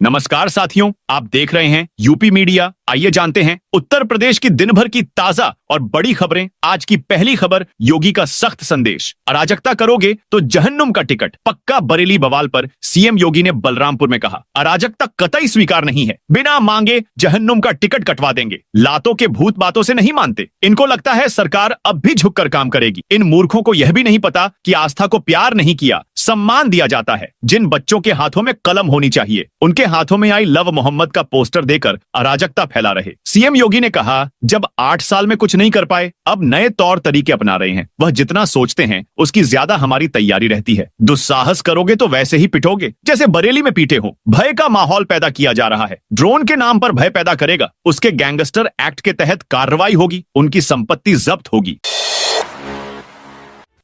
नमस्कार साथियों, आप देख रहे हैं यूपी मीडिया। आइए जानते हैं उत्तर प्रदेश की दिन भर की ताजा और बड़ी खबरें। आज की पहली खबर, योगी का सख्त संदेश। अराजकता करोगे तो जहन्नुम का टिकट पक्का। बरेली बवाल पर सीएम योगी ने बलरामपुर में कहा, अराजकता कतई स्वीकार नहीं है, बिना मांगे जहन्नुम का टिकट कटवा देंगे। लातों के भूत बातों से नहीं मानते। इनको लगता है सरकार अब भी झुककर काम करेगी। इन मूर्खों को यह भी नहीं पता कि आस्था को प्यार नहीं किया, सम्मान दिया जाता है। जिन बच्चों के हाथों में कलम होनी चाहिए, उनके हाथों में आई लव मोहम्मद का पोस्टर देकर अराजकता फैला रहे। सीएम योगी ने कहा, जब 8 साल में कुछ नहीं कर पाए, अब नए तौर तरीके अपना रहे हैं। वह जितना सोचते हैं उसकी ज्यादा हमारी तैयारी रहती है। दुस्साहस करोगे तो वैसे ही पिटोगे, जैसे बरेली में पीटे हो। भय का माहौल पैदा किया जा रहा है। ड्रोन के नाम पर भय पैदा करेगा, उसके गैंगस्टर एक्ट के तहत कार्रवाई होगी, उनकी संपत्ति जब्त होगी।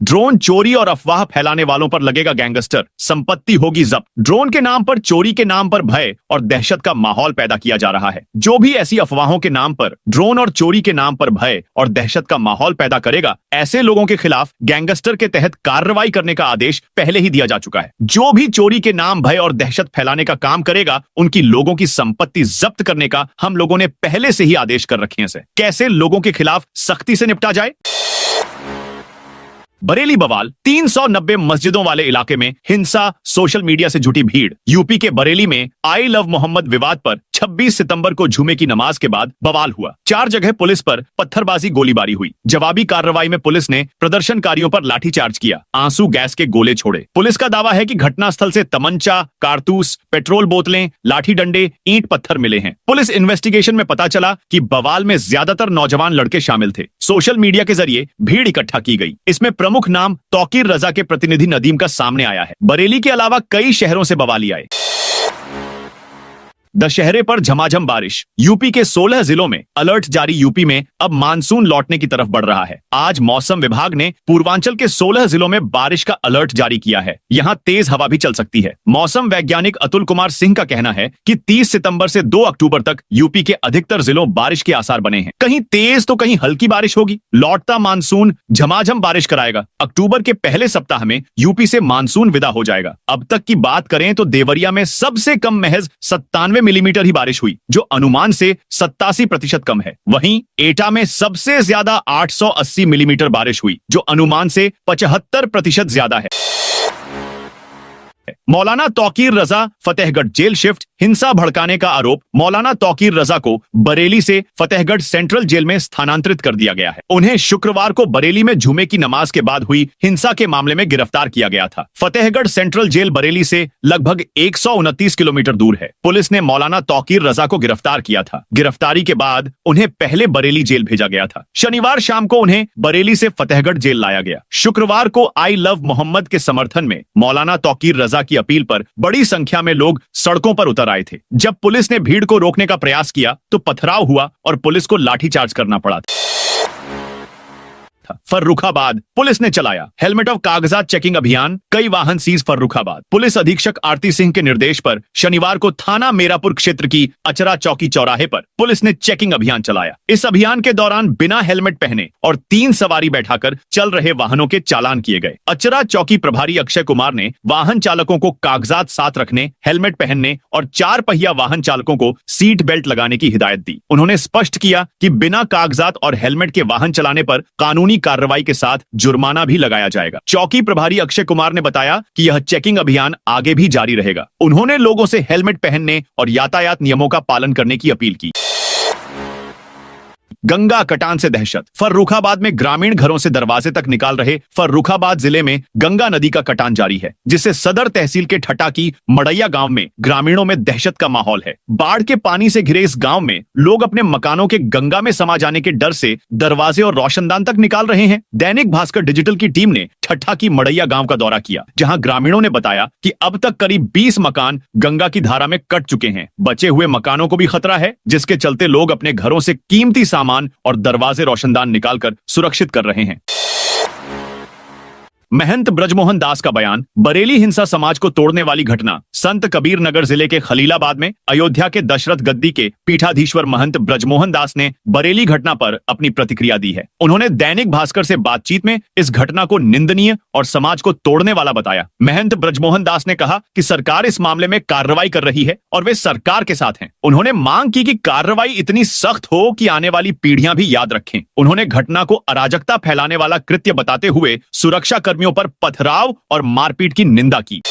ड्रोन चोरी और अफवाह फैलाने वालों पर लगेगा गैंगस्टर, संपत्ति होगी जब्त। ड्रोन के नाम पर, चोरी के नाम पर भय और दहशत का माहौल पैदा किया जा रहा है। जो भी ऐसी अफवाहों के नाम पर, ड्रोन और चोरी के नाम पर भय और दहशत का माहौल पैदा करेगा, ऐसे लोगों के खिलाफ गैंगस्टर के तहत कार्रवाई करने का आदेश पहले ही दिया जा चुका है। जो भी चोरी के नाम भय और दहशत फैलाने का काम करेगा, उनकी लोगों की संपत्ति जब्त करने का हम लोगों ने पहले से ही आदेश कर रखे हैं। कैसे लोगों के खिलाफ सख्ती से निपटा जाए। बरेली बवाल, 390 मस्जिदों वाले इलाके में हिंसा, सोशल मीडिया से जुटी भीड़। यूपी के बरेली में आई लव मोहम्मद विवाद पर 26 सितंबर को जुमे की नमाज के बाद बवाल हुआ। 4 जगह पुलिस पर पत्थरबाजी, गोलीबारी हुई। जवाबी कार्रवाई में पुलिस ने प्रदर्शनकारियों पर लाठीचार्ज किया, आंसू गैस के गोले छोड़े। पुलिस का दावा है कि घटनास्थल से तमंचा, कारतूस, पेट्रोल बोतलें, लाठी डंडे, ईंट पत्थर मिले हैं। पुलिस इन्वेस्टिगेशन में पता चला कि बवाल में ज्यादातर नौजवान लड़के शामिल थे। सोशल मीडिया के जरिए भीड़ इकट्ठा की गई। इसमें प्रमुख नाम तौकीर रजा के प्रतिनिधि नदीम का सामने आया है। बरेली के अलावा कई शहरों से बवाली आए। दशहरे पर झमाझम बारिश। यूपी के 16 जिलों में अलर्ट जारी। यूपी में अब मानसून लौटने की तरफ बढ़ रहा है। आज मौसम विभाग ने पूर्वांचल के 16 जिलों में बारिश का अलर्ट जारी किया है। यहां तेज हवा भी चल सकती है। मौसम वैज्ञानिक अतुल कुमार सिंह का कहना है कि 30 सितंबर से 2 अक्टूबर तक यूपी के अधिकतर जिलों बारिश के आसार बने हैं। कहीं तेज तो कहीं हल्की बारिश होगी। लौटता मानसून झमाझम बारिश कराएगा। अक्टूबर के पहले सप्ताह में यूपी से मानसून विदा हो जाएगा। अब तक की बात करें तो देवरिया में सबसे कम महज 97 मिलीमीटर ही बारिश हुई, जो अनुमान से 87% कम है। वहीं एटा में सबसे ज्यादा 880 मिलीमीटर बारिश हुई, जो अनुमान से 75% ज्यादा है। मौलाना तौकीर रजा फतेहगढ़ जेल शिफ्ट। हिंसा भड़काने का आरोप। मौलाना तौकीर रजा को बरेली से फतेहगढ़ सेंट्रल जेल में स्थानांतरित कर दिया गया है। उन्हें शुक्रवार को बरेली में जुमे की नमाज के बाद हुई हिंसा के मामले में गिरफ्तार किया गया था। फतेहगढ़ सेंट्रल जेल बरेली से लगभग 129 किलोमीटर दूर है। पुलिस ने मौलाना तौकीर रजा को गिरफ्तार किया था। गिरफ्तारी के बाद उन्हें पहले बरेली जेल भेजा गया था। शनिवार शाम को उन्हें बरेली से फतेहगढ़ जेल लाया गया। शुक्रवार को आई लव मोहम्मद के समर्थन में मौलाना तौकीर रजा की अपील पर बड़ी संख्या में लोग सड़कों पर उतर आए थे। जब पुलिस ने भीड़ को रोकने का प्रयास किया तो पथराव हुआ और पुलिस को लाठीचार्ज करना पड़ा था। फर्रुखाबाद पुलिस ने चलाया हेलमेट ऑफ कागजात चेकिंग अभियान। कई वाहन सीज। फर्रुखाबाद पुलिस अधीक्षक आरती सिंह के निर्देश पर शनिवार को थाना मेरापुर क्षेत्र की अचरा चौकी चौराहे पर पुलिस ने चेकिंग अभियान चलाया। इस अभियान के दौरान बिना हेलमेट पहने और 3 सवारी बैठाकर चल रहे वाहनों के चालान किए गए। अचरा चौकी प्रभारी अक्षय कुमार ने वाहन चालकों को कागजात साथ रखने, हेलमेट पहनने और 4 पहिया वाहन चालकों को सीट बेल्ट लगाने की हिदायत दी। उन्होंने स्पष्ट किया कि बिना कागजात और हेलमेट के वाहन चलाने पर कानूनी कार्रवाई के साथ जुर्माना भी लगाया जाएगा। चौकी प्रभारी अक्षय कुमार ने बताया कि यह चेकिंग अभियान आगे भी जारी रहेगा। उन्होंने लोगों से हेलमेट पहनने और यातायात नियमों का पालन करने की अपील की। गंगा कटान से दहशत। फर्रुखाबाद में ग्रामीण घरों से दरवाजे तक निकाल रहे। फर्रुखाबाद जिले में गंगा नदी का कटान जारी है, जिससे सदर तहसील के ठटा की मड़ैया गांव में ग्रामीणों में दहशत का माहौल है। बाढ़ के पानी से घिरे इस गांव में लोग अपने मकानों के गंगा में समा जाने के डर से दरवाजे और रोशनदान तक निकाल रहे हैं। दैनिक भास्कर डिजिटल की टीम ने ठट्ठा की मड़ैया गांव का दौरा किया, जहां ग्रामीणों ने बताया कि अब तक करीब 20 मकान गंगा की धारा में कट चुके हैं। बचे हुए मकानों को भी खतरा है, जिसके चलते लोग अपने घरों से कीमती सामान और दरवाजे रोशनदान निकालकर सुरक्षित कर रहे हैं। महंत ब्रजमोहन दास का बयान, बरेली हिंसा समाज को तोड़ने वाली घटना। संत कबीर नगर जिले के खलीलाबाद में अयोध्या के दशरथ गद्दी के पीठाधीश्वर महंत ब्रजमोहन दास ने बरेली घटना पर अपनी प्रतिक्रिया दी है। उन्होंने दैनिक भास्कर से बातचीत में इस घटना को निंदनीय और समाज को तोड़ने वाला बताया। महंत ब्रजमोहन दास ने कहा कि सरकार इस मामले में कार्रवाई कर रही है और वे सरकार के साथ हैं। उन्होंने मांग की कि कार्रवाई इतनी सख्त हो कि आने वाली पीढ़ियां भी याद रखें। उन्होंने घटना को अराजकता फैलाने वाला कृत्य बताते हुए सुरक्षा कर्मियों पर पथराव और मारपीट की निंदा की।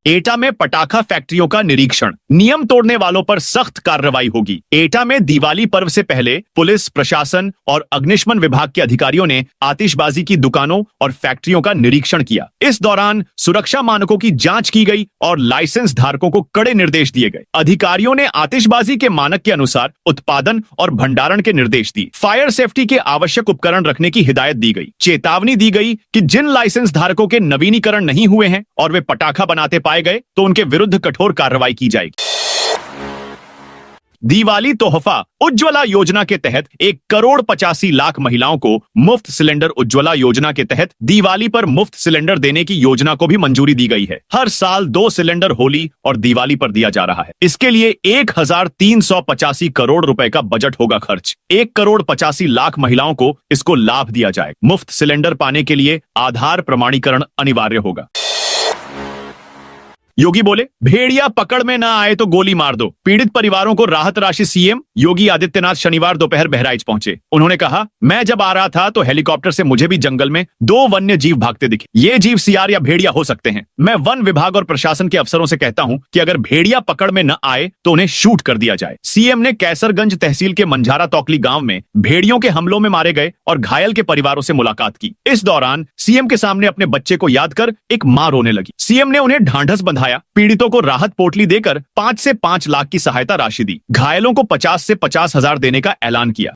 एटा में पटाखा फैक्ट्रियों का निरीक्षण, नियम तोड़ने वालों पर सख्त कार्रवाई होगी। एटा में दिवाली पर्व से पहले पुलिस प्रशासन और अग्निशमन विभाग के अधिकारियों ने आतिशबाजी की दुकानों और फैक्ट्रियों का निरीक्षण किया। इस दौरान सुरक्षा मानकों की जांच की गई और लाइसेंस धारकों को कड़े निर्देश दिए गए। अधिकारियों ने आतिशबाजी के मानक के अनुसार उत्पादन और भंडारण के निर्देश दिए। फायर सेफ्टी के आवश्यक उपकरण रखने की हिदायत दी गई। चेतावनी दी गई कि जिन लाइसेंस धारकों के नवीनीकरण नहीं हुए हैं और वे पटाखा बनाते पाए गए तो उनके विरुद्ध कठोर कार्रवाई की जाएगी। दिवाली तोहफा उज्ज्वला योजना के तहत 1,85,00,000 महिलाओं को मुफ्त सिलेंडर। उज्ज्वला योजना के तहत दिवाली पर मुफ्त सिलेंडर देने की योजना को भी मंजूरी दी गई है। हर साल 2 सिलेंडर होली और दिवाली पर दिया जा रहा है। इसके लिए 1,385 करोड़ रुपए का बजट होगा खर्च। 1,85,00,000 महिलाओं को इसको लाभ दिया जाए। मुफ्त सिलेंडर पाने के लिए आधार प्रमाणीकरण अनिवार्य होगा। योगी बोले, भेड़िया पकड़ में ना आए तो गोली मार दो। पीड़ित परिवारों को राहत राशि। सीएम योगी आदित्यनाथ शनिवार दोपहर बहराइच पहुंचे। उन्होंने कहा, मैं जब आ रहा था तो हेलीकॉप्टर से मुझे भी जंगल में 2 वन्य जीव भागते दिखे। ये जीव सियार या भेड़िया हो सकते हैं। मैं वन विभाग और प्रशासन के अफसरों से कहता हूं कि अगर भेड़िया पकड़ में न आए तो उन्हें शूट कर दिया जाए। सीएम ने कैसरगंज तहसील के मंझारा तौकली गांव में भेड़ियों के हमलों में मारे गए और घायल के परिवारों से मुलाकात की। इस दौरान सीएम के सामने अपने बच्चे को याद कर एक मां रोने लगी। सीएम ने उन्हें ढांढस बंधाया। पीड़ितों को राहत पोटली देकर 5 से 5 लाख की सहायता राशि दी। घायलों को 50 से 50,000 देने का ऐलान किया।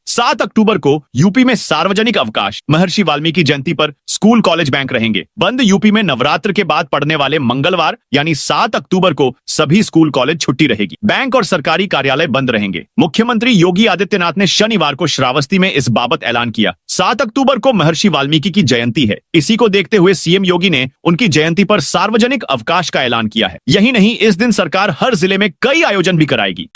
7 अक्टूबर को यूपी में सार्वजनिक अवकाश। महर्षि वाल्मीकि जयंती पर स्कूल कॉलेज बैंक रहेंगे बंद। यूपी में नवरात्र के बाद पड़ने वाले मंगलवार यानी 7 अक्टूबर को सभी स्कूल कॉलेज छुट्टी रहेगी। बैंक और सरकारी कार्यालय बंद रहेंगे। मुख्यमंत्री योगी आदित्यनाथ ने शनिवार को श्रावस्ती में इस बाबत ऐलान किया। 7 अक्टूबर को महर्षि वाल्मीकि की जयंती है। इसी को देखते हुए सीएम योगी ने उनकी जयंती पर सार्वजनिक अवकाश का ऐलान किया है। यही नहीं, इस दिन सरकार हर जिले में कई आयोजन भी कराएगी।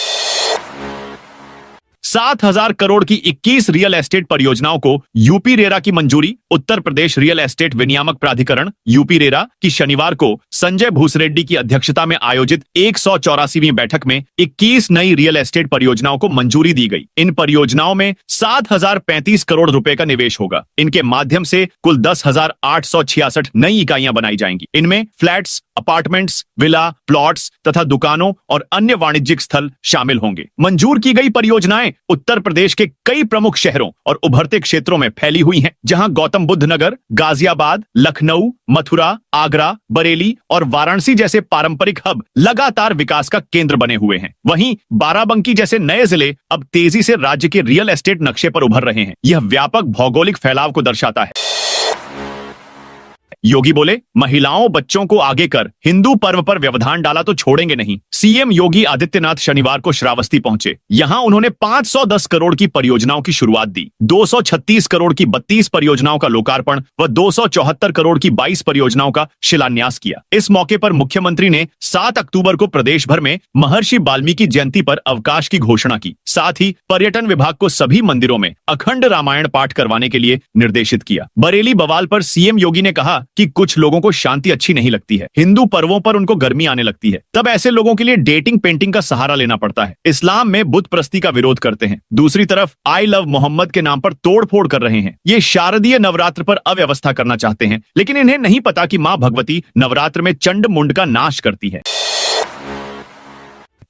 7,000 करोड़ की 21 रियल एस्टेट परियोजनाओं को यूपी रेरा की मंजूरी। उत्तर प्रदेश रियल एस्टेट विनियामक प्राधिकरण यूपी रेरा की शनिवार को संजय भूसरेड्डी की अध्यक्षता में आयोजित 184वीं बैठक में 21 नई रियल एस्टेट परियोजनाओं को मंजूरी दी गई। इन परियोजनाओं में 7,035 करोड़ रुपए का निवेश होगा। इनके माध्यम से कुल 10,866 नई इकाइयां बनाई जाएंगी। इनमें फ्लैट्स, अपार्टमेंट्स, विला, प्लॉट्स तथा दुकानों और अन्य वाणिज्यिक स्थल शामिल होंगे। मंजूर की गई परियोजनाएं उत्तर प्रदेश के कई प्रमुख शहरों और उभरते क्षेत्रों में फैली हुई हैं, जहां गौतम बुद्ध नगर, गाजियाबाद, लखनऊ, मथुरा, आगरा, बरेली और वाराणसी जैसे पारंपरिक हब लगातार विकास का केंद्र बने हुए हैं। वहीं बाराबंकी जैसे नए जिले अब तेजी से राज्य के रियल एस्टेट नक्शे पर उभर रहे हैं। यह व्यापक भौगोलिक फैलाव को दर्शाता है। योगी बोले, महिलाओं बच्चों को आगे कर हिंदू पर्व पर व्यवधान डाला तो छोड़ेंगे नहीं। सीएम योगी आदित्यनाथ शनिवार को श्रावस्ती पहुंचे। यहां उन्होंने 510 करोड़ की परियोजनाओं की शुरुआत दी। 236 करोड़ की 32 परियोजनाओं का लोकार्पण व 274 करोड़ की 22 परियोजनाओं का शिलान्यास किया। इस मौके पर मुख्यमंत्री ने 7 अक्टूबर को प्रदेश भर में महर्षि वाल्मीकि जयंती पर अवकाश की घोषणा की। साथ ही पर्यटन विभाग को सभी मंदिरों में अखंड रामायण पाठ करवाने के लिए निर्देशित किया। बरेली बवाल पर सीएम योगी ने कहा कि कुछ लोगों को शांति अच्छी नहीं लगती है। हिंदू पर्वों पर उनको गर्मी आने लगती है। तब ऐसे लोगों के लिए डेटिंग पेंटिंग का सहारा लेना पड़ता है। इस्लाम में बुत प्रस्ती का विरोध करते हैं। दूसरी तरफ आई लव मोहम्मद के नाम पर तोड़फोड़ कर रहे हैं। ये शारदीय नवरात्र पर अव्यवस्था करना चाहते हैं, लेकिन इन्हें नहीं पता कि मां भगवती नवरात्र में चंड मुंड का नाश करती है।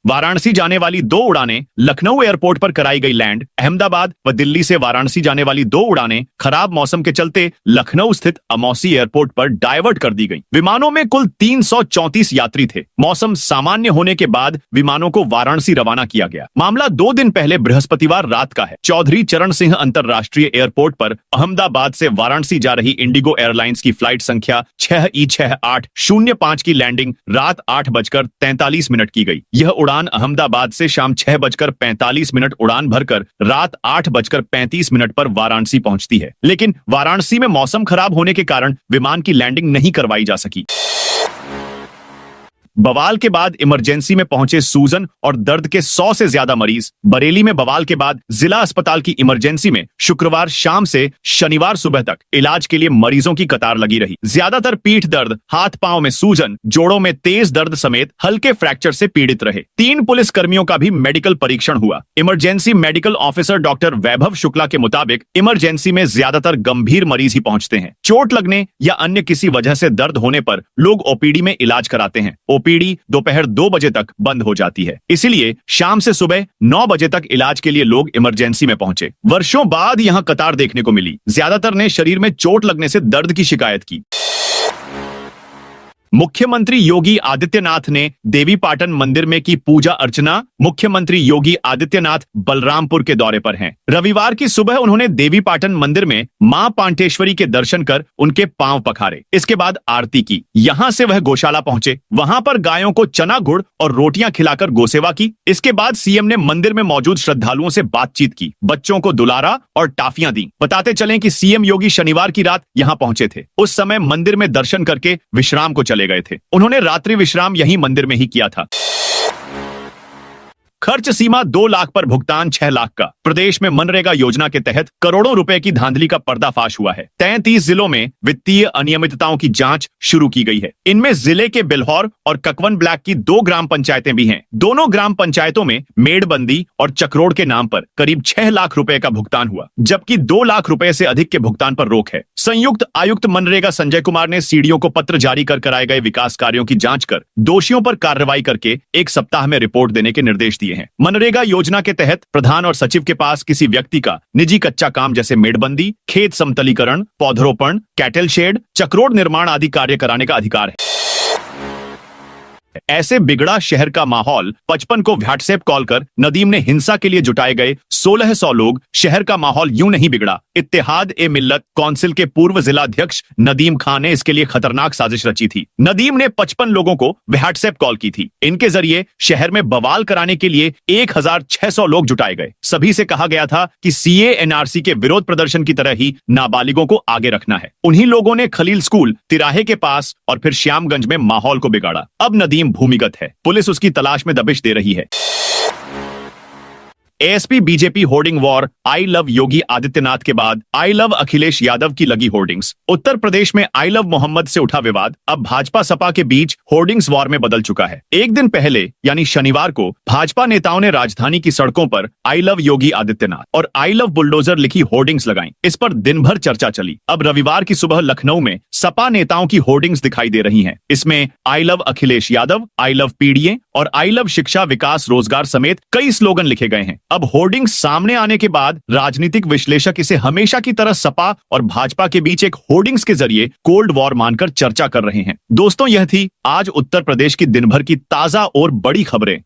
वाराणसी जाने वाली 2 उड़ानें लखनऊ एयरपोर्ट पर कराई गई लैंड। अहमदाबाद व दिल्ली से वाराणसी जाने वाली 2 उड़ानें खराब मौसम के चलते लखनऊ स्थित अमौसी एयरपोर्ट पर डायवर्ट कर दी गई। विमानों में कुल 334 यात्री थे। मौसम सामान्य होने के बाद विमानों को वाराणसी रवाना किया गया। मामला 2 दिन पहले बृहस्पतिवार रात का है। चौधरी चरण सिंह अंतरराष्ट्रीय एयरपोर्ट पर अहमदाबाद से वाराणसी जा रही इंडिगो एयरलाइंस की फ्लाइट संख्या 6E6805 की लैंडिंग रात 8:43 की गई। यह उड़ान उड़ान अहमदाबाद से शाम 6:45 उड़ान भरकर रात 8:35 पर वाराणसी पहुंचती है, लेकिन वाराणसी में मौसम खराब होने के कारण विमान की लैंडिंग नहीं करवाई जा सकी। बवाल के बाद इमरजेंसी में पहुंचे सूजन और दर्द के 100 से ज्यादा मरीज। बरेली में बवाल के बाद जिला अस्पताल की इमरजेंसी में शुक्रवार शाम से शनिवार सुबह तक इलाज के लिए मरीजों की कतार लगी रही। ज्यादातर पीठ दर्द, हाथ पांव में सूजन, जोड़ों में तेज दर्द समेत हल्के फ्रैक्चर से पीड़ित रहे। 3 पुलिस कर्मियों का भी मेडिकल परीक्षण हुआ। इमरजेंसी मेडिकल ऑफिसर डॉक्टर वैभव शुक्ला के मुताबिक इमरजेंसी में ज्यादातर गंभीर मरीज ही पहुंचते हैं। चोट लगने या अन्य किसी वजह से दर्द होने पर लोग ओपीडी में इलाज कराते हैं। ओपीडी दोपहर 2 बजे तक बंद हो जाती है, इसलिए शाम से सुबह 9 बजे तक इलाज के लिए लोग इमरजेंसी में पहुंचे। वर्षों बाद यहां कतार देखने को मिली। ज्यादातर ने शरीर में चोट लगने से दर्द की शिकायत की। मुख्यमंत्री योगी आदित्यनाथ ने देवीपाटन मंदिर में की पूजा अर्चना। मुख्यमंत्री योगी आदित्यनाथ बलरामपुर के दौरे पर हैं। रविवार की सुबह उन्होंने देवीपाटन मंदिर में मां पांटेश्वरी के दर्शन कर उनके पांव पखारे। इसके बाद आरती की। यहां से वह गौशाला पहुंचे। वहां पर गायों को चना गुड़ और रोटियां खिलाकर गोसेवा की। इसके बाद सीएम ने मंदिर में मौजूद श्रद्धालुओं से बातचीत की, बच्चों को दुलारा और टाफियां दी। बताते चलें कि सीएम योगी शनिवार की रात यहां पहुंचे थे। उस समय मंदिर में दर्शन करके विश्राम को चले गए थे। उन्होंने रात्रि विश्राम यहीं मंदिर में ही किया था। खर्च सीमा 2 लाख पर भुगतान 6 लाख का। प्रदेश में मनरेगा योजना के तहत करोड़ों रुपए की धांधली का पर्दाफाश हुआ है। 33 जिलों में वित्तीय अनियमितताओं की जांच शुरू की गई है। इनमें जिले के बिल्हौर और ककवन ब्लैक की 2 ग्राम पंचायतें भी हैं। दोनों ग्राम पंचायतों में मेड़बंदी और चक्रोड़ के नाम पर करीब 6 लाख रुपए का भुगतान हुआ, जबकि 2 लाख रुपए से अधिक के भुगतान पर रोक है। संयुक्त आयुक्त मनरेगा संजय कुमार ने सीडीओ को पत्र जारी कर कराए गए विकास कार्यों की जांच कर दोषियों पर कार्रवाई करके 1 सप्ताह में रिपोर्ट देने के निर्देश दिए हैं। मनरेगा योजना के तहत प्रधान और सचिव के पास किसी व्यक्ति का निजी कच्चा काम जैसे मेड़बंदी, खेत समतलीकरण, पौधरोपण, कैटल शेड, चक्रोड़ निर्माण आदि कार्य कराने का अधिकार है। ऐसे बिगड़ा शहर का माहौल 55 को व्हाट्सएप कॉल कर नदीम ने हिंसा के लिए जुटाए गए 1600 लोग। शहर का माहौल यूं नहीं बिगड़ा। इत्तेहाद ए मिल्लत काउंसिल के पूर्व जिलाध्यक्ष नदीम खान ने इसके लिए खतरनाक साजिश रची थी। नदीम ने 55 लोगों को व्हाट्सएप कॉल की थी। इनके जरिए शहर में बवाल कराने के लिए 1600 लोग जुटाए गए। सभी से कहा गया था कि सीए एनआरसी के विरोध प्रदर्शन की तरह ही नाबालिगों को आगे रखना है। उन्हीं लोगों ने खलील स्कूल तिराहे के पास और फिर श्यामगंज में माहौल को बिगाड़ा। अब नदीम भूमिगत है। पुलिस उसकी तलाश में दबिश दे रही है। ASP BJP hoarding war. I love Yogi Adityanath के बाद आई लव अखिलेश यादव की लगी होर्डिंग्स। उत्तर प्रदेश में आई लव मोहम्मद से उठा विवाद अब भाजपा सपा के बीच होर्डिंग्स वॉर में बदल चुका है। एक दिन पहले यानी शनिवार को भाजपा नेताओं ने राजधानी की सड़कों पर आई लव योगी आदित्यनाथ और आई लव बुलडोजर लिखी होर्डिंग्स लगाई। इस पर दिन भर चर्चा चली। अब रविवार की सुबह लखनऊ में सपा नेताओं की होर्डिंग्स दिखाई दे रही हैं। इसमें I love Akhilesh Yadav, I love PDA और आई लव शिक्षा, विकास, रोजगार समेत कई स्लोगन लिखे गए हैं। अब होर्डिंग्स सामने आने के बाद राजनीतिक विश्लेषक इसे हमेशा की तरह सपा और भाजपा के बीच एक होर्डिंग्स के जरिए कोल्ड वॉर मानकर चर्चा कर रहे हैं। दोस्तों, यह थी आज उत्तर प्रदेश की दिन भर की ताजा और बड़ी खबरें।